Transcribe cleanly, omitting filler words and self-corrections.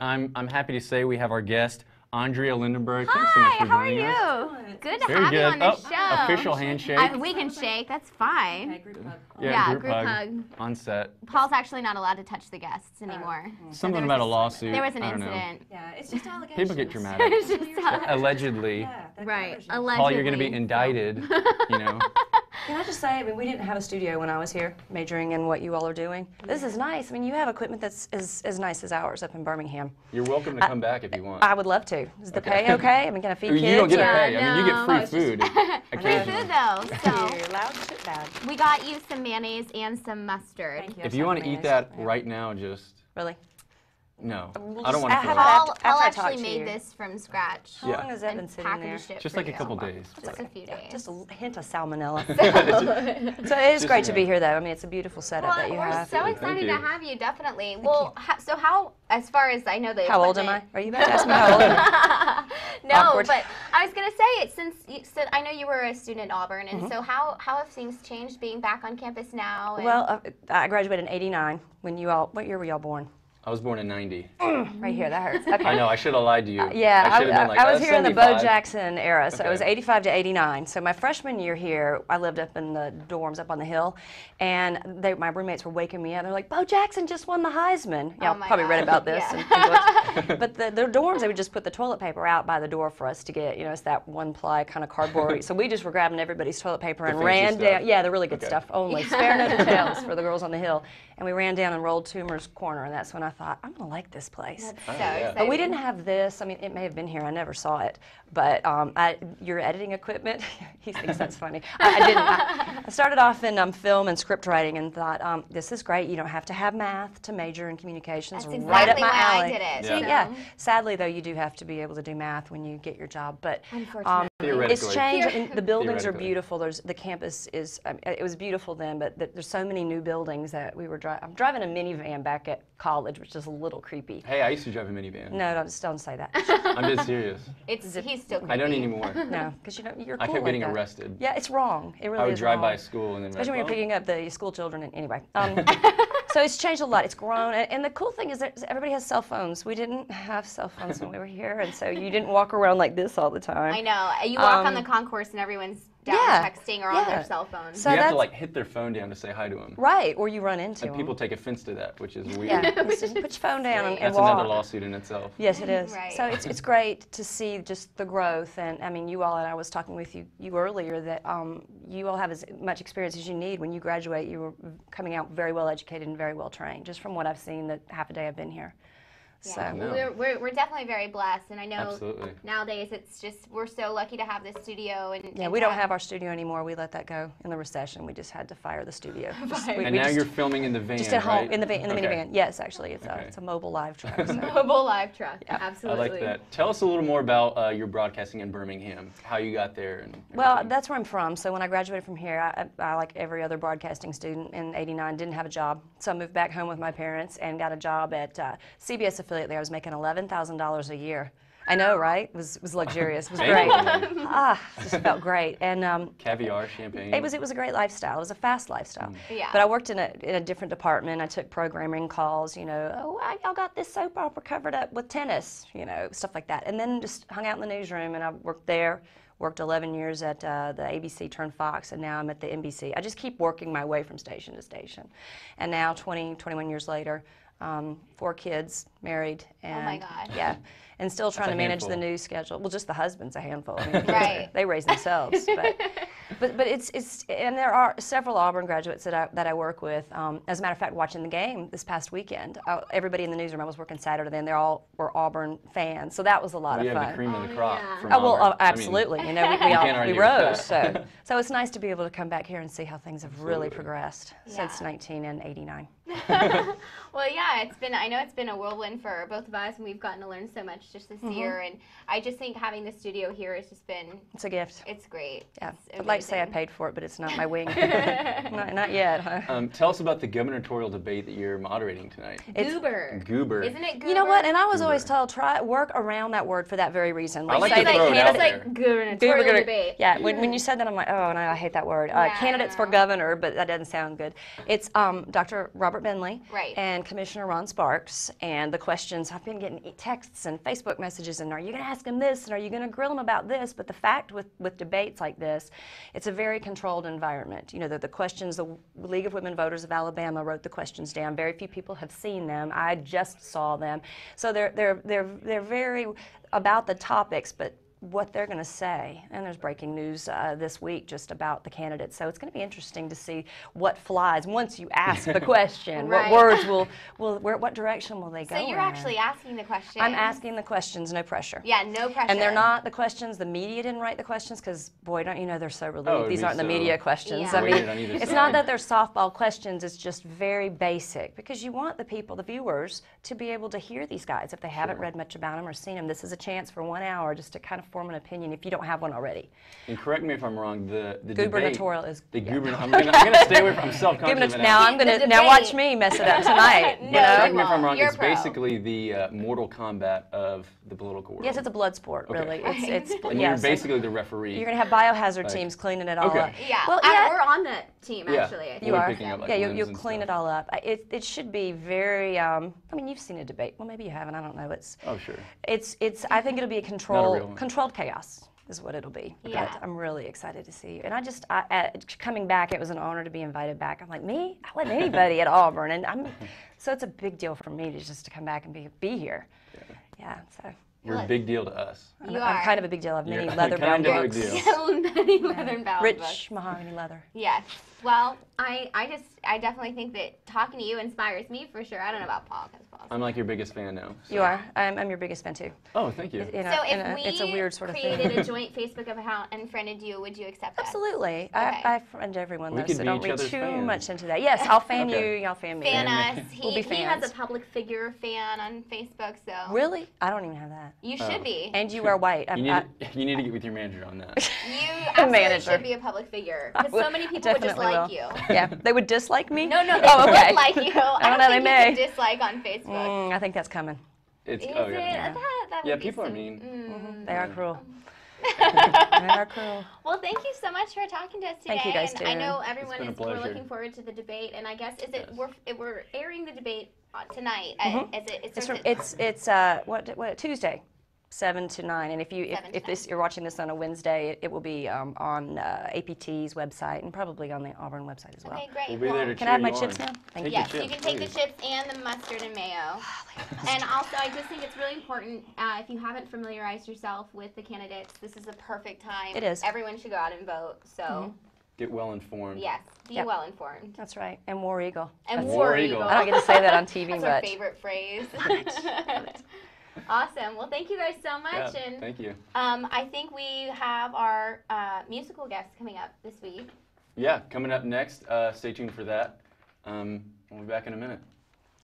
I'm happy to say we have our guest, Andrea Lindenberg. Thanks so much for joining us. How are you? Good to Very have good. you on the show. Official handshake. We can shake, that's fine. Okay, group hug. Yeah, group hug. On set. Paul's actually not allowed to touch the guests anymore. Something about a lawsuit. There was an I don't know. incident. Yeah, it's just allegations. People get dramatic. It's just Allegedly. Yeah, that right, covers you. allegedly. Paul, you're going to be indicted, you know. Can I just say, I mean, we didn't have a studio when I was here, majoring in what you all are doing. This is nice. I mean, you have equipment that's as nice as ours up in Birmingham. You're welcome to come back if you want. I would love to. Is the pay okay? I mean, can I feed kids? You don't get to Yeah, pay. I mean, you get no. free food. Free food though, so You're loud shit bad. we got you some mayonnaise and some mustard. Thank you. If you want to eat that right now, just Really? no. We'll I don't just want to have feel it like after- Paul after I talk actually to made you. this from scratch. How long has that been And sitting there? packaged it just for like a you. couple days. Just a few days. Just a hint of salmonella. So it is great to be here, though. I mean, it's a beautiful setup that you we're have. so Thank excited you. to have you, definitely. Well, so how, as far as I know the How old am I? equipment- Are you about to ask me how old am I? No, Awkward. but I was going to say, since you said, I know you were a student at Auburn, and so how have things changed being back on campus now? And Well, I graduated in '89. When you all, what year were y'all born? I was born in 90. Right here, that hurts. Okay. I know, I should have lied to you. Yeah, I should have been like, I was here in the Bo 75. Jackson era, so it was Okay. 85 to 89. So my freshman year here, I lived up in the dorms up on the hill, and my roommates were waking me up. They're like, Bo Jackson just won the Heisman. Y'all my probably read God. about this. Yeah. And books. But the dorms, they would just put the toilet paper out by the door for us to get, it's that one-ply kind of cardboard. So we just were grabbing everybody's toilet paper and fancy ran stuff. down. Yeah, the really good Okay. stuff only. Spare no details for the girls on the hill. And we ran down and rolled Toomer's Corner, and that's when I thought, I'm going to like this place. That's so yeah. exciting. But we didn't have this. I mean, it may have been here. I never saw it. But your editing equipment, he thinks that's funny. I didn't. I started off in film and script writing and thought, this is great. You don't have to have math to major in communications. That's right up exactly my why alley. I did it. See, so- yeah. Sadly, though, you do have to be able to do math when you get your job. But Unfortunately. Theoretically. it's changed. And the buildings are Theoretically. beautiful. The campus is. It was beautiful then, but there's so many new buildings that we were driving. I'm driving a minivan back at college, which is a little creepy. Hey, I used to drive a minivan. No, don't say that. I'm dead serious. He's still creepy. I don't anymore. No, because you're cool I kept like getting that. arrested. Yeah, it's wrong. It really I would is drive by wrong. school and then Especially when you're well, picking up the school children. Anyway, so it's changed a lot. It's grown, and the cool thing is that everybody has cell phones. We didn't have cell phones when we were here, and so you didn't walk around like this all the time. I know. You walk on the concourse and everyone's down texting or on their cell phones. So you have that's to like hit their phone down to say hi to them. right, or you run into And them. people take offense to that, which is weird. Yeah, it's just put your phone down and That's walk. another lawsuit in itself. Yes, it is. Right. So it's great to see just the growth, and I mean, you all, and I was talking with you earlier that you all have as much experience as you need. When you graduate, you were coming out very well educated and very well trained, just from what I've seen the half a day I've been here. Yeah. So We're definitely very blessed, and I know Absolutely. nowadays it's just we're so lucky to have this studio. And yeah, we don't have our studio anymore. We let that go in the recession. We just had to fire the studio. And now you're filming in the van, just at home right? in the minivan. Yes, actually, it's Okay. it's a mobile live truck. So. mobile live truck. Yeah. I Absolutely. like that. Tell us a little more about your broadcasting in Birmingham, how you got there. And Well, everything. that's where I'm from. So when I graduated from here, I, like every other broadcasting student in '89, didn't have a job. So I moved back home with my parents and got a job at CBS affiliate there. I was making $11,000 a year. I know, right? It was luxurious. It was great. Just felt great. And Caviar, champagne. it was a great lifestyle. It was a fast lifestyle. Yeah. But I worked in a different department. I took programming calls, y'all got this soap opera covered up with tennis, stuff like that. And then just hung out in the newsroom, and I worked there. Worked 11 years at the ABC turned Fox, and now I'm at the NBC. I just keep working my way from station to station. And now 21 years later, 4 kids, married, and Oh my God. yeah, and still trying to a manage the handful. news schedule. Well, just the husband's a handful. I mean, the kids Right. they raise themselves, but it's and there are several Auburn graduates that I work with. As a matter of fact, watching the game this past weekend, everybody in the newsroom, I was working Saturday, and they all were Auburn fans, so that was a lot We of have fun. the cream of the crop yeah. from Oh, well, Auburn. I mean, absolutely. We can't argue with rose. that. So it's nice to be able to come back here and see how things have really Absolutely. progressed since 1989. Well, yeah, I know it's been a whirlwind for both of us, and we've gotten to learn so much just this year. And I just think having the studio here has just been, It's a gift. it's great. Yeah, It's I'd like to say I amazing. paid for it, but it's not my wing. not yet. Huh? Tell us about the gubernatorial debate that you're moderating tonight. Goober. Goober. Isn't it goober? You know what? And I was always told work around that word for that very reason. I like say to that throw it out It's candidate- like there. gubernatorial Goober- debate. Yeah, when you said that, I'm like, oh no, I hate that word. Yeah, Candidates I for know. governor, but that doesn't sound good. It's Dr. Robert Robert Bentley Right. and Commissioner Ron Sparks, and the questions, I've been getting texts and Facebook messages, and are you going to ask him this, and are you going to grill him about this? But the fact with debates like this, it's a very controlled environment. You know, the questions, the League of Women Voters of Alabama wrote the questions down. Very few people have seen them. I just saw them. So they're very about the topics, but what they're going to say. And there's breaking news this week just about the candidates. So it's going to be interesting to see what flies once you ask the question. Right. What words what direction will they go So you're in? actually asking the question. I'm asking the questions, no pressure. Yeah, no pressure. And they're not the questions, the media didn't write the questions, because boy, don't you know they're so relieved. Oh, These aren't the so media questions. Yeah. I mean, weighted on either it's side. not that they're softball questions, it's just very basic, because you want the people, the viewers, to be able to hear these guys. If they haven't read much about them or seen them, this is a chance for 1 hour just to kind of form an opinion if you don't have one already. And correct me if I'm wrong. The Gubernatorial is the I'm gonna stay away from. I'm self-conscious. Now I'm gonna The now watch debate. me mess it up tonight. No, you know? Correct me if I'm won't. wrong. You're It's pro. basically the mortal combat of the political world. Yes, it's a blood sport, Okay. really. Right. It's And yes, you're basically the referee. you're gonna have biohazard Like- teams cleaning it all Okay. up. Yeah, Well, we're on the team Yeah. actually. I think. You We're are. picking up, like, Yeah, limbs you'll and clean stuff. it all up. It should be very. I mean, you've seen a debate. Well, maybe you haven't. I don't know. Oh, sure. It's. I think it'll be a real one. controlled chaos is what it'll be. Yeah. But I'm really excited to see you. And coming back, it was an honor to be invited back. I'm like, me? I wasn't anybody at Auburn, and so it's a big deal for me to just to come back and be here. Yeah. So. You're a big deal to us. You I'm are. kind of a big deal. I have many You're leather-bound kind of a books. big deal. Many leather-bound Rich books. mahogany leather. Yes. Well, I definitely think that talking to you inspires me for sure. I don't know about Paul, because Paul's. I'm like your biggest fan now. So. You are. I'm your biggest fan too. Oh, thank you. You know, So and, if we it's a weird sort of created thing. a joint Facebook account and friended you, would you accept that? Absolutely. Okay. I friend everyone We though, could so be don't each read other's too fans. much into that. Yes, I'll fan Okay. you, y'all fan me. Fan Yeah. us. We'll be He has fans. a public figure fan on Facebook, so. Really? I don't even have that. You Oh. should be. And you wear white. You need to get with your manager on that. You absolutely Manager. should be a public figure. Because so many people would Definitely dislike will. you. Yeah, they would dislike me? No, they Oh, okay. would like you. I don't know, they think may. you can dislike on Facebook. I think that's coming. It's Is oh it? yeah. That Yeah, would be people are some- mean. They are cruel. They are cruel. Well, thank you so much for talking to us today. Thank you guys, and I too. know everyone been a is we're pleasure. looking forward to the debate, and I guess Yes. we're airing the debate tonight. It's what Tuesday, 7 to 9. And if 7 to you're watching this on a Wednesday, it will be on APT's website and probably on the Auburn website as well. Okay, great. We'll be there to Can I have cheer my you chips on. now? Thank Take you. Yes, the you chips, can take please. the chips and the mustard and mayo. And also, I just think it's really important, if you haven't familiarized yourself with the candidates, this is a perfect time. It is. Everyone should go out and vote. So, Get well informed. yes, be Yep. well informed. That's right. And War Eagle. And That's- War War Eagle. Eagle. I don't get to say that on TV That's much. our favorite phrase. Awesome. Well, thank you guys so much. Yeah, And thank you. I think we have our musical guest coming up this week. Yeah, coming up next. Stay tuned for that. We'll be back in a minute.